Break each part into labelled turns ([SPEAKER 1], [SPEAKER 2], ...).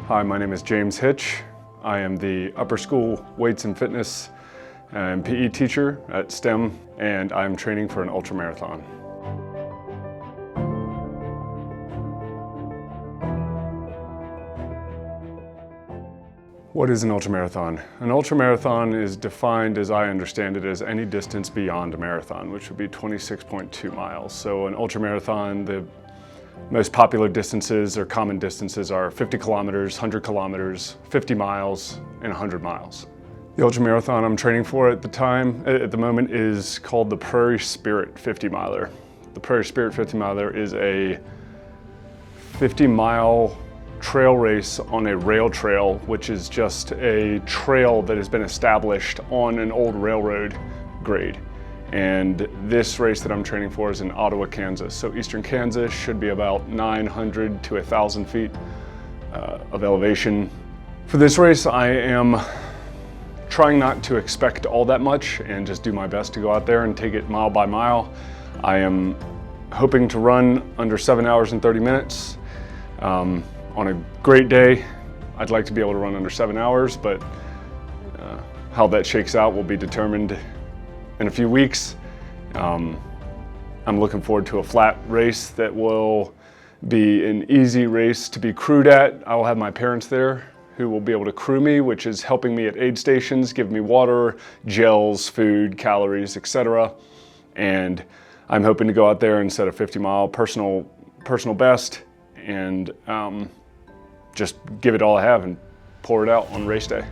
[SPEAKER 1] Hi, my name is James Hitch. I am the upper school weights and fitness and PE teacher at STEM, and I'm training for an ultramarathon. What is an ultramarathon? An ultramarathon is defined, as I understand it, as any distance beyond a marathon, which would be 26.2 miles. So an ultramarathon, the most popular distances or common distances are 50 kilometers, 100 kilometers, 50 miles, and 100 miles. The ultramarathon I'm training for at the moment is called the Prairie Spirit 50 miler. The Prairie Spirit 50 miler is a 50-mile trail race on a rail trail, which is just a trail that has been established on an old railroad grade. And this race that I'm training for is in Ottawa, Kansas. So eastern Kansas should be about 900 to 1,000 feet of elevation. For this race, I am trying not to expect all that much and just do my best to go out there and take it mile by mile. I am hoping to run under 7 hours and 30 minutes. On a great day, I'd like to be able to run under 7 hours, but how that shakes out will be determined in a few weeks. I'm looking forward to a flat race that will be an easy race to be crewed at. I will have my parents there who will be able to crew me, which is helping me at aid stations, give me water, gels, food, calories, etc. And I'm hoping to go out there and set a 50-mile personal best and just give it all I have and pour it out on race day.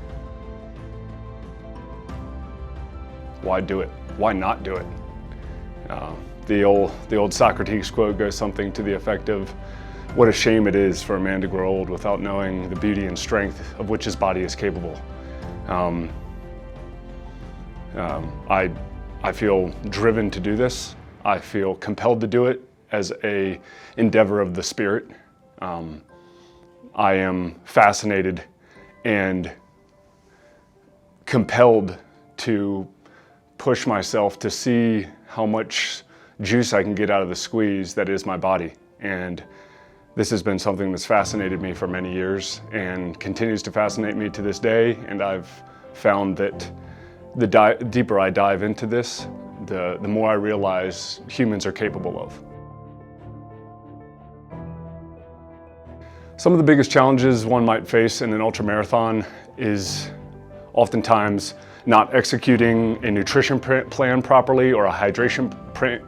[SPEAKER 1] Why do it? Why not do it? The old Socrates quote goes something to the effect of, "What a shame it is for a man to grow old without knowing the beauty and strength of which his body is capable." I feel driven to do this. I feel compelled to do it as an endeavor of the spirit. I am fascinated and compelled to push myself to see how much juice I can get out of the squeeze that is my body. And this has been something that's fascinated me for many years and continues to fascinate me to this day. And I've found that the deeper I dive into this, the more I realize humans are capable of. Some of the biggest challenges one might face in an ultramarathon is oftentimes not executing a nutrition plan properly or a hydration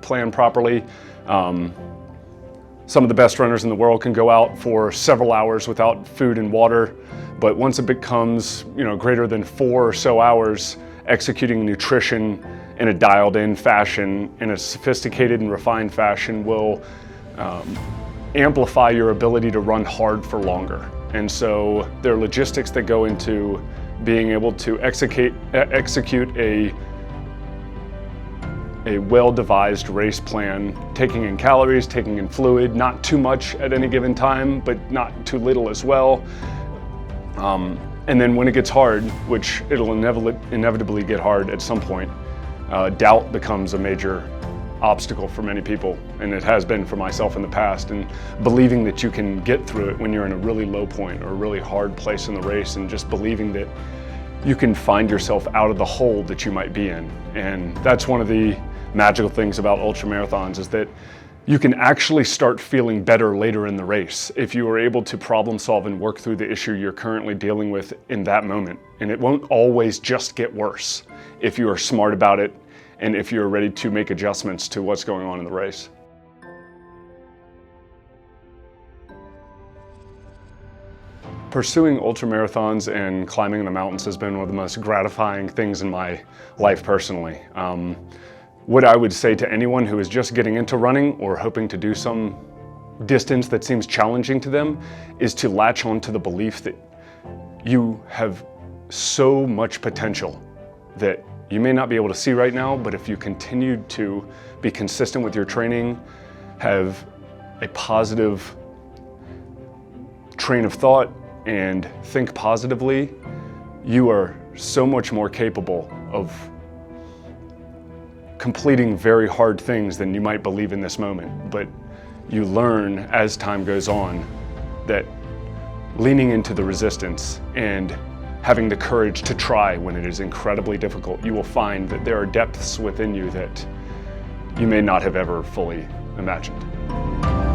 [SPEAKER 1] plan properly. Some of the best runners in the world can go out for several hours without food and water, but once it becomes greater than 4 or so hours, executing nutrition in a dialed-in fashion, in a sophisticated and refined fashion, will amplify your ability to run hard for longer. And so there are logistics that go into being able to execute a well-devised race plan, taking in calories, taking in fluid, not too much at any given time, but not too little as well. And then when it gets hard, which it'll inevitably get hard at some point, doubt becomes a major obstacle for many people, and it has been for myself in the past, and believing that you can get through it when you're in a really low point or a really hard place in the race, and just believing that you can find yourself out of the hole that you might be in. And that's one of the magical things about ultramarathons, is that you can actually start feeling better later in the race if you are able to problem solve and work through the issue you're currently dealing with in that moment. And it won't always just get worse if you are smart about it and if you're ready to make adjustments to what's going on in the race. Pursuing ultramarathons and climbing the mountains has been one of the most gratifying things in my life personally. What I would say to anyone who is just getting into running or hoping to do some distance that seems challenging to them is to latch on to the belief that you have so much potential that you may not be able to see right now, but if you continue to be consistent with your training, have a positive train of thought, and think positively, you are so much more capable of completing very hard things than you might believe in this moment. But you learn as time goes on that leaning into the resistance and having the courage to try when it is incredibly difficult, you will find that there are depths within you that you may not have ever fully imagined.